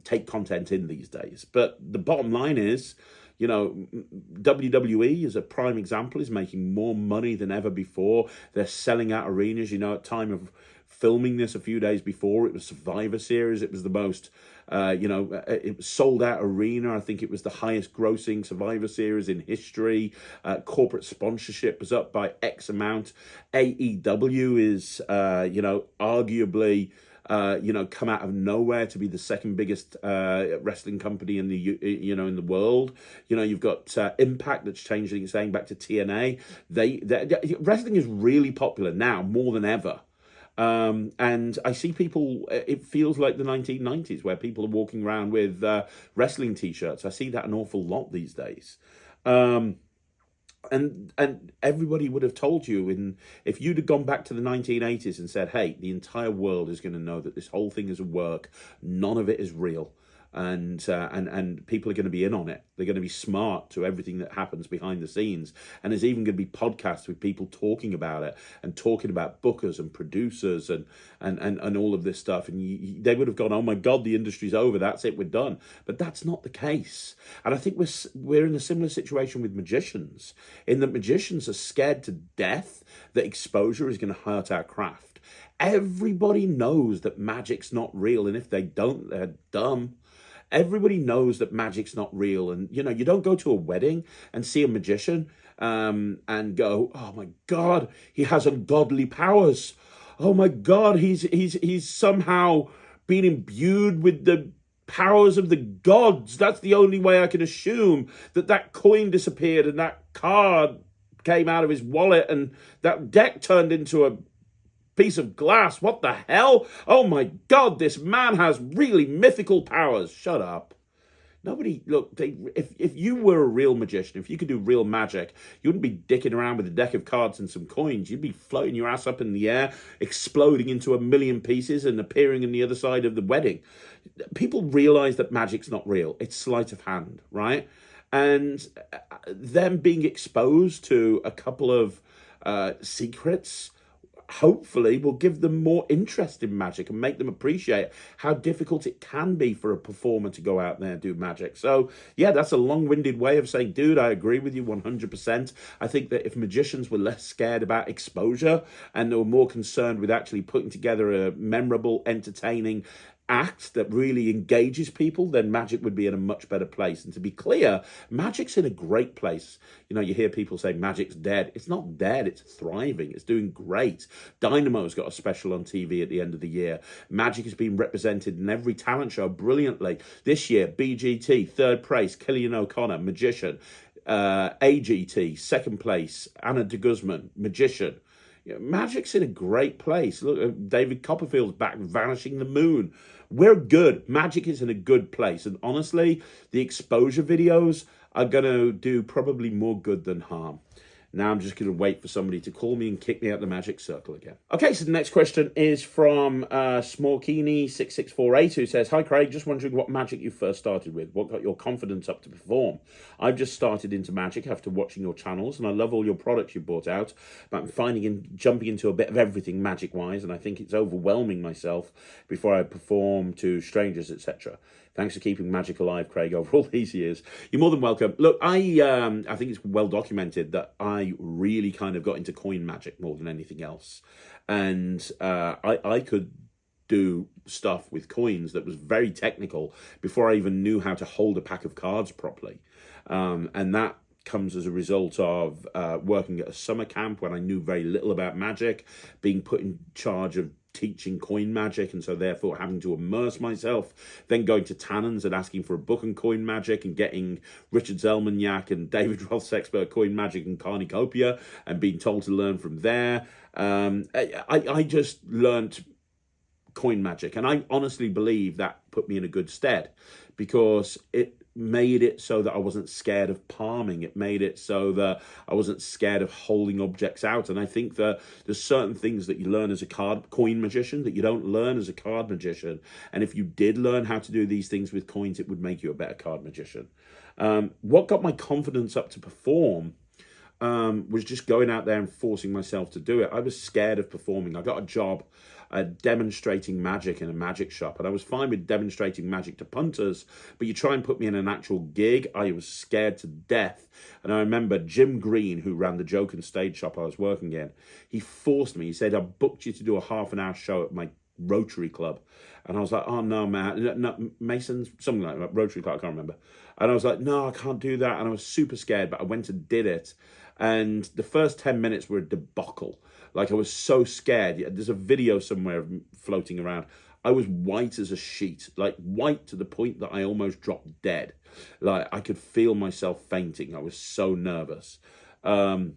take content in these days. But the bottom line is, WWE is a prime example, is making more money than ever before. They're selling out arenas. At time of filming this a few days before, it was Survivor Series. It was the most, it was sold out arena. I think it was the highest grossing Survivor Series in history. Corporate sponsorship was up by X amount. AEW is, arguably, come out of nowhere to be the second biggest wrestling company in the world. You've got Impact that's changing its name back to TNA. Wrestling is really popular now more than ever. And I see people, it feels like the 1990s where people are walking around with wrestling t-shirts. I see that an awful lot these days. And everybody would have told you, if you'd have gone back to the 1980s and said, "Hey, the entire world is going to know that this whole thing is a work, none of it is real, and people are going to be in on it. They're going to be smart to everything that happens behind the scenes, and there's even going to be podcasts with people talking about it and talking about bookers and producers and all of this stuff." And they would have gone, "Oh my God, the industry's over. That's it. We're done." But that's not the case. And I think we're in a similar situation with magicians, in that magicians are scared to death that exposure is going to hurt our craft. Everybody knows that magic's not real, and if they don't, they're dumb. Everybody knows that magic's not real, and you don't go to a wedding and see a magician and go, "Oh my God, he has ungodly powers. Oh my God, he's somehow been imbued with the powers of the gods. That's the only way I can assume that coin disappeared and that card came out of his wallet and that deck turned into a piece of glass. What the hell? Oh my God, this man has really mythical powers." Shut up. Nobody, look, if you were a real magician, if you could do real magic, you wouldn't be dicking around with a deck of cards and some coins. You'd be floating your ass up in the air, exploding into a million pieces and appearing on the other side of the wedding. People realize that magic's not real. It's sleight of hand, right? And them being exposed to a couple of secrets hopefully will give them more interest in magic and make them appreciate how difficult it can be for a performer to go out there and do magic. So yeah, that's a long-winded way of saying, dude, I agree with you 100%. I think that if magicians were less scared about exposure and they were more concerned with actually putting together a memorable, entertaining act that really engages people, then magic would be in a much better place. And to be clear, magic's in a great place. You know, you hear people say magic's dead. It's not dead, it's thriving, it's doing great. Dynamo's got a special on TV at the end of the year. Magic has been represented in every talent show brilliantly. This year, BGT, third place, Killian O'Connor, magician. AGT, second place, Anna de Guzman, magician. Magic's in a great place. Look, David Copperfield's back, Vanishing the Moon. We're good. Magic is in a good place. And honestly, the exposure videos are going to do probably more good than harm. Now I'm just going to wait for somebody to call me and kick me out the magic circle again. Okay, so the next question is from Smallkini6648, who says, "Hi Craig, just wondering what magic you first started with. What got your confidence up to perform? I've just started into magic after watching your channels, and I love all your products you brought out, but I'm finding and jumping into a bit of everything magic-wise, and I think it's overwhelming myself before I perform to strangers, etc. Thanks for keeping magic alive, Craig, over all these years." You're more than welcome. Look, I think it's well documented that I really kind of got into coin magic more than anything else. And I could do stuff with coins that was very technical before I even knew how to hold a pack of cards properly. And that comes as a result of working at a summer camp when I knew very little about magic, being put in charge of teaching coin magic, and so therefore having to immerse myself, then going to Tannen's and asking for a book on coin magic and getting Richard Zelmaniak and David Roth's expert coin magic and Carnicopia and being told to learn from there. I just learnt coin magic, and I honestly believe that put me in a good stead because it made it so that I wasn't scared of palming. It made it so that I wasn't scared of holding objects out. And I think that there's certain things that you learn as a coin magician that you don't learn as a card magician. And if you did learn how to do these things with coins, it would make you a better card magician. What got my confidence up to perform was just going out there and forcing myself to do it. I was scared of performing. I got a job demonstrating magic in a magic shop, and I was fine with demonstrating magic to punters, but you try and put me in an actual gig, I was scared to death. And I remember Jim Green, who ran the Joke and Stage shop I was working in, he forced me. He said, "I booked you to do a half-an-hour show at my Rotary Club." And I was like, "Oh no, man, no, Mason's, something like that, Rotary Club, I can't remember." And I was like, "No, I can't do that." And I was super scared, but I went and did it. And the first 10 minutes were a debacle. Like, I was so scared. There's a video somewhere floating around. I was white as a sheet, like white to the point that I almost dropped dead. Like, I could feel myself fainting. I was so nervous. Really,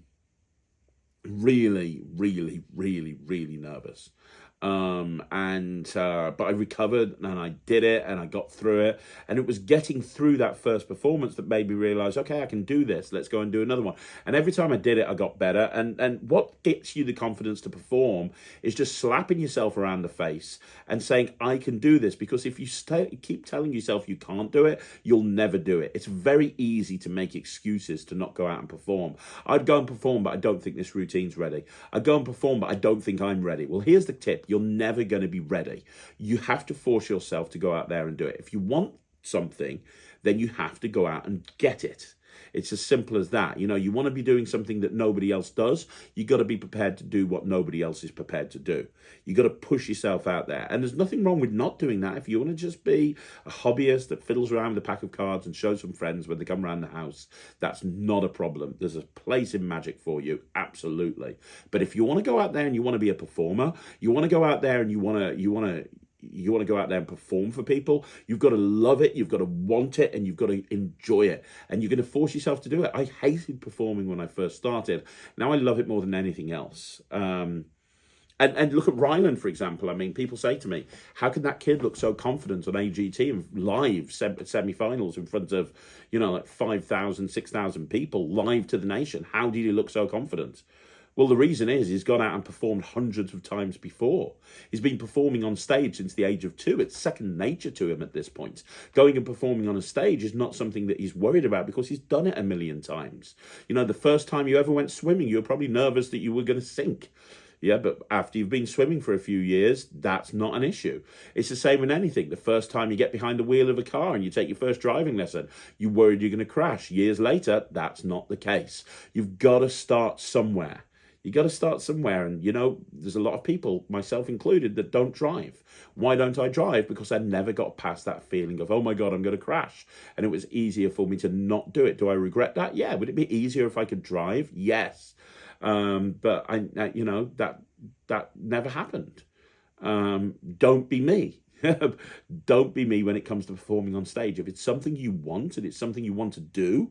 really, really, really nervous. But I recovered and I did it and I got through it. And it was getting through that first performance that made me realize, okay, I can do this. Let's go and do another one. And every time I did it, I got better. And what gets you the confidence to perform is just slapping yourself around the face and saying, I can do this. Because if you keep telling yourself you can't do it, you'll never do it. It's very easy to make excuses to not go out and perform. I'd go and perform, but I don't think this routine's ready. I'd go and perform, but I don't think I'm ready. Well, here's the tip. You're never going to be ready. You have to force yourself to go out there and do it. If you want something, then you have to go out and get it. It's as simple as that. You know, you want to be doing something that nobody else does. You got to be prepared to do what nobody else is prepared to do. You got to push yourself out there. And there's nothing wrong with not doing that. If you want to just be a hobbyist that fiddles around with a pack of cards and shows some friends when they come around the house, that's not a problem. There's a place in magic for you, absolutely. But if you want to go out there and you want to be a performer, you want to go out there and you want to go out there and perform for people, you've got to love it, you've got to want it, and you've got to enjoy it. And you're going to force yourself to do it. I hated performing when I first started. Now I love it more than anything else. And look at Ryland, for example. I mean, people say to me, how can that kid look so confident on AGT and live semi-finals in front of, like 5,000, 6,000 people live to the nation? How did he look so confident? Well, the reason is he's gone out and performed hundreds of times before. He's been performing on stage since the age of 2. It's second nature to him at this point. Going and performing on a stage is not something that he's worried about because he's done it a million times. The first time you ever went swimming, you were probably nervous that you were going to sink. Yeah, but after you've been swimming for a few years, that's not an issue. It's the same in anything. The first time you get behind the wheel of a car and you take your first driving lesson, you're worried you're going to crash. Years later, that's not the case. You've got to start somewhere. You got to start somewhere. And, there's a lot of people, myself included, that don't drive. Why don't I drive? Because I never got past that feeling of, oh my God, I'm going to crash. And it was easier for me to not do it. Do I regret that? Yeah. Would it be easier if I could drive? Yes. But that never happened. Don't be me. Don't be me when it comes to performing on stage. If it's something you want and it's something you want to do,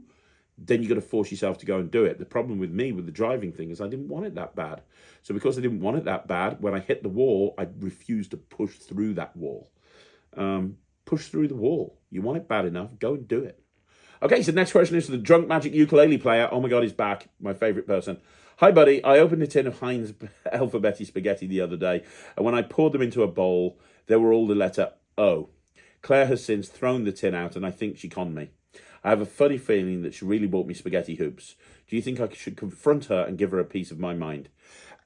then you got to force yourself to go and do it. The problem with me with the driving thing is I didn't want it that bad. So because I didn't want it that bad, when I hit the wall, I refused to push through that wall. Push through the wall. You want it bad enough, go and do it. Okay, so the next question is for the Drunk Magic ukulele player. Oh my God, he's back. My favorite person. Hi, buddy. I opened a tin of Heinz Alphabetti spaghetti the other day, and when I poured them into a bowl, they were all the letter O. Claire has since thrown the tin out, and I think she conned me. I have a funny feeling that she really bought me spaghetti hoops. Do you think I should confront her and give her a piece of my mind?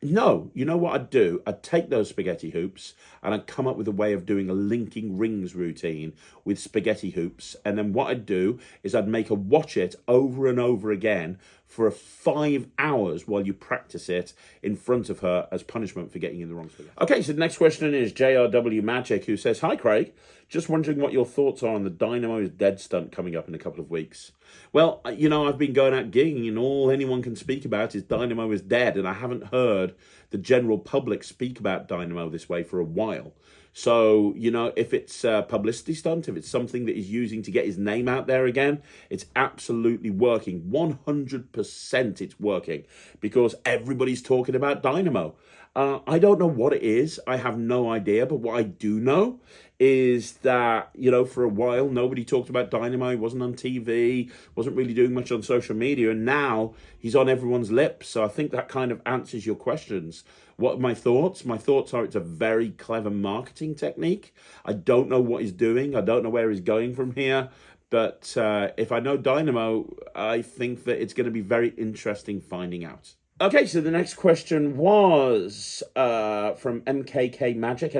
No, you know what I'd do? I'd take those spaghetti hoops and I'd come up with a way of doing a linking rings routine with spaghetti hoops. And then what I'd do is I'd make her watch it over and over again for 5 hours while you practice it in front of her as punishment for getting in the wrong spaghetti. Okay, so the next question is JRW Magic, who says, hi, Craig. Just wondering what your thoughts are on the Dynamo is Dead stunt coming up in a couple of weeks. Well, I've been going out gigging and all anyone can speak about is Dynamo is dead. And I haven't heard the general public speak about Dynamo this way for a while. So, if it's a publicity stunt, if it's something that he's using to get his name out there again, it's absolutely working. 100% it's working because everybody's talking about Dynamo. I don't know what it is. I have no idea. But what I do know is that, for a while, nobody talked about Dynamo. He wasn't on TV, wasn't really doing much on social media. And now he's on everyone's lips. So I think that kind of answers your questions. What are my thoughts? My thoughts are it's a very clever marketing technique. I don't know what he's doing. I don't know where he's going from here. But if I know Dynamo, I think that it's going to be very interesting finding out. Okay, so the next question was from MKK Magic,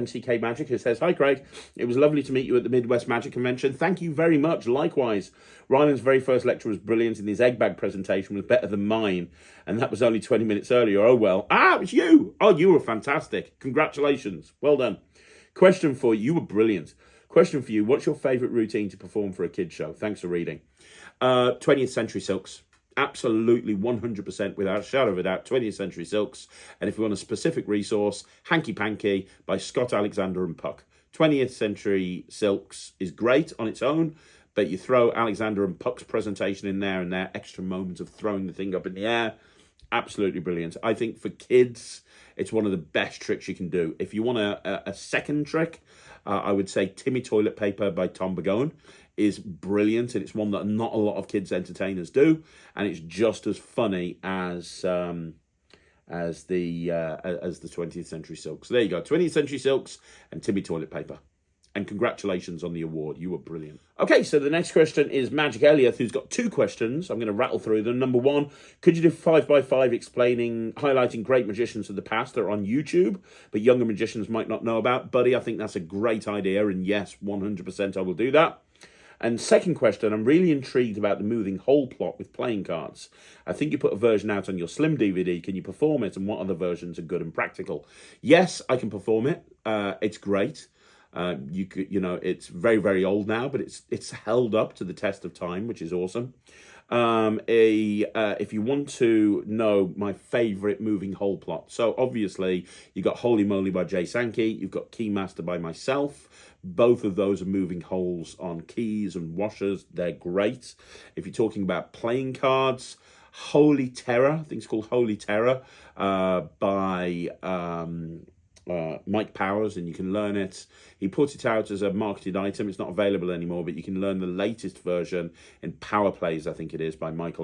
who says, hi, Craig. It was lovely to meet you at the Midwest Magic Convention. Thank you very much. Likewise, Ryland's very first lecture was brilliant, and his egg bag presentation was better than mine, and that was only 20 minutes earlier. Oh, well. Ah, it was you. Oh, you were fantastic. Congratulations. Well done. Question for you. You were brilliant. Question for you. What's your favourite routine to perform for a kid's show? Thanks for reading. 20th Century Silks. Absolutely 100% without a shadow of a doubt, 20th Century Silks. And if we want a specific resource, Hanky Panky by Scott Alexander and Puck. 20th Century Silks is great on its own, but you throw Alexander and Puck's presentation in there and their extra moments of throwing the thing up in the air. Absolutely brilliant. I think for kids, it's one of the best tricks you can do. If you want a second trick, I would say Timmy Toilet Paper by Tom Bagone is brilliant, and it's one that not a lot of kids entertainers do, and it's just as funny as the 20th Century Silks. So there you go, 20th Century Silks and Timmy Toilet Paper. And congratulations on the award. You were brilliant. Okay, so the next question is Magic Elliott, who's got 2 questions. I'm going to rattle through them. Number 1, could you do 5x5 highlighting great magicians of the past that are on YouTube, but younger magicians might not know about? Buddy, I think that's a great idea, and yes, 100% I will do that. And second question, I'm really intrigued about the moving whole plot with playing cards. I think you put a version out on your Slim DVD. Can you perform it, and what other versions are good and practical? Yes, I can perform it. It's great. It's very, very old now, but it's held up to the test of time, which is awesome. If you want to know my favorite moving whole plot, so obviously you got Holy Moly by Jay Sankey, you've got Keymaster by myself. Both of those are moving holes on keys and washers. They're great. If you're talking about playing cards, Holy Terror, I think it's called Holy Terror, by Mike Powers, and you can learn it. He put it out as a marketed item. It's not available anymore, but you can learn the latest version in Power Plays, I think it is, by Mike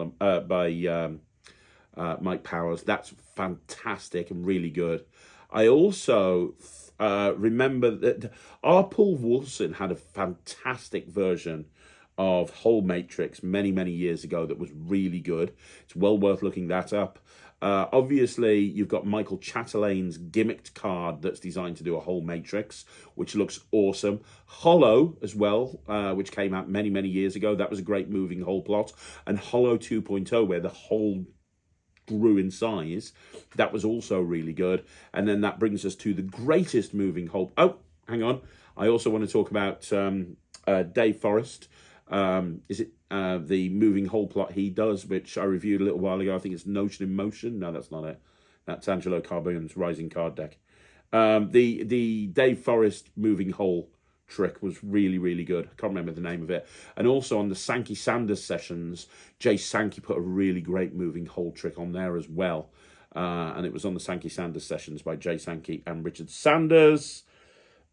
Powers. That's fantastic and really good. I also remember that R. Paul Wilson had a fantastic version of Whole Matrix many years ago that was really good. It's well worth looking that up. Obviously, you've got Michael Chatelain's gimmicked card that's designed to do a whole Matrix, which looks awesome. Hollow as well, which came out many years ago. That was a great moving whole plot. And Hollow 2.0, where the whole grew in size, that was also really good. And then that brings us to the greatest moving whole... Oh, hang on. I also want to talk about Dave Forrest. Is it the moving whole plot he does, which I reviewed a little while ago? I think it's Notion in Motion. No, that's not it. That's Angelo Carbon's Rising Card Deck. The Dave Forrest moving whole trick was really good. I can't remember the name of it. And also on the Sankey Sanders sessions, Jay Sankey put a really great moving whole trick on there as well. And it was on the Sankey Sanders sessions by Jay Sankey and Richard Sanders.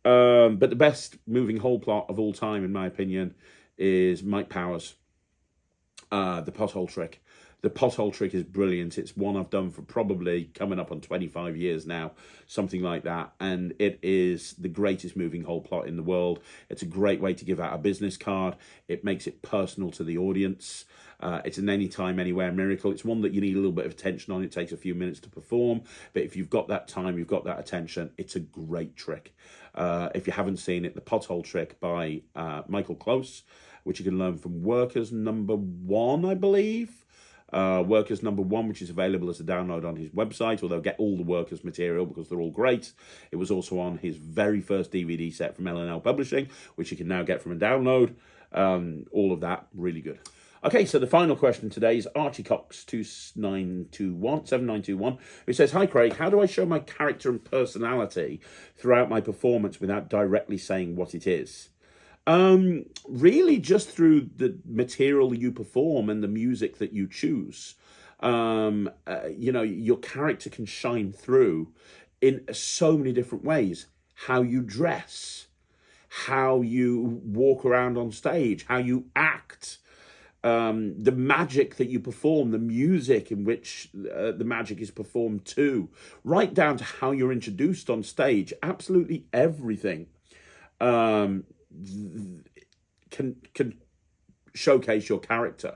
But the best moving whole plot of all time, in my opinion, is Mike Powers, the pothole trick. The pothole trick is brilliant. It's one I've done for probably coming up on 25 years now, something like that. And it is the greatest moving whole plot in the world. It's a great way to give out a business card. It makes it personal to the audience. It's an anytime, anywhere miracle. It's one that you need a little bit of attention on. It takes a few minutes to perform. But if you've got that time, you've got that attention, it's a great trick. If you haven't seen it, the pothole trick by Michael Close, which you can learn from Workers #1, I believe. Workers #1, which is available as a download on his website, although get all the Workers material because they're all great. It was also on his very first DVD set from L&L Publishing, which you can now get from a download. All of that, really good. Okay, so the final question today is Archie Cox 7921, who says, "Hi Craig, how do I show my character and personality throughout my performance without directly saying what it is?" Really just through the material you perform and the music that you choose. Your character can shine through in so many different ways. How you dress, how you walk around on stage, how you act, the magic that you perform, the music in which the magic is performed too, right down to how you're introduced on stage. Absolutely everything can showcase your character.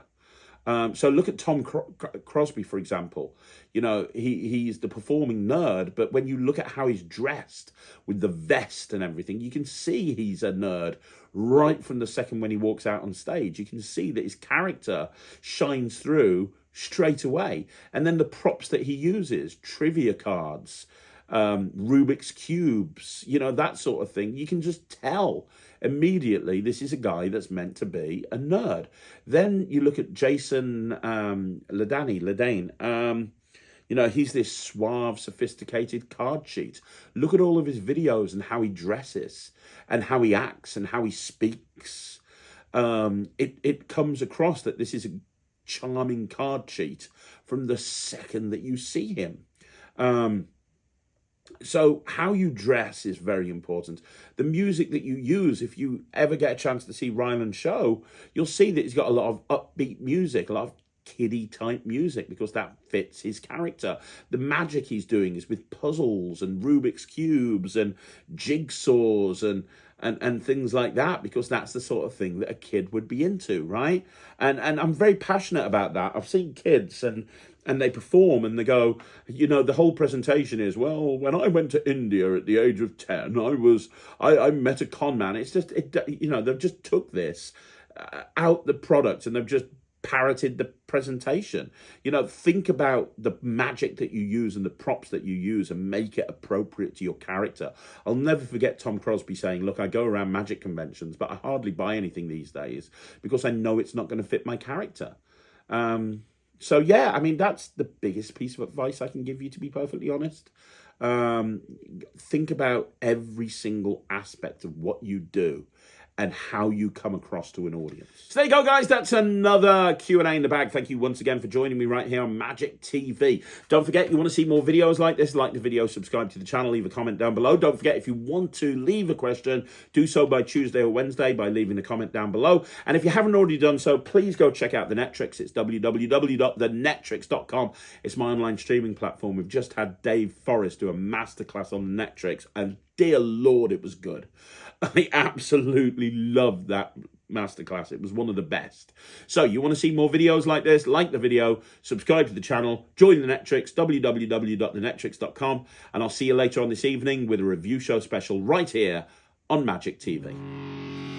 So look at Tom Crosby, for example. He's the performing nerd, but when you look at how he's dressed with the vest and everything, you can see he's a nerd right from the second when he walks out on stage. You can see that his character shines through straight away. And then the props that he uses, trivia cards, Rubik's Cubes, that sort of thing. You can just tell immediately this is a guy that's meant to be a nerd. Then you look at Jason Ledane. He's this suave, sophisticated card cheat. Look at all of his videos and how he dresses and how he acts and how he speaks. It comes across that this is a charming card cheat from the second that you see him. So how you dress is very important. The music that you use, if you ever get a chance to see Ryland's show, you'll see that he's got a lot of upbeat music, a lot of kiddie type music, because that fits his character. The magic he's doing is with puzzles and Rubik's Cubes and jigsaws and things like that, because that's the sort of thing that a kid would be into, right? And I'm very passionate about that. I've seen kids and they perform and they go, the whole presentation is, well, when I went to India at the age of 10, I met a con man. It's just, they've just took this out the product and they've just parroted the presentation. Think about the magic that you use and the props that you use and make it appropriate to your character. I'll never forget Tom Crosby saying, look, I go around magic conventions, but I hardly buy anything these days because I know it's not going to fit my character. So yeah, that's the biggest piece of advice I can give you, to be perfectly honest. Think about every single aspect of what you do and how you come across to an audience. So there you go, guys. That's another Q&A in the bag. Thank you once again for joining me right here on Magic TV. Don't forget, you want to see more videos like this, like the video, subscribe to the channel, leave a comment down below. Don't forget, if you want to leave a question, do so by Tuesday or Wednesday by leaving a comment down below. And if you haven't already done so, please go check out the Netrix. It's www.thenetrix.com. It's my online streaming platform. We've just had Dave Forrest do a masterclass on Netrix, and dear Lord, it was good. I absolutely loved that masterclass. It was one of the best. So you want to see more videos like this, like the video, subscribe to the channel, join the Netrix, www.thenetrix.com, and I'll see you later on this evening with a review show special right here on Magic TV.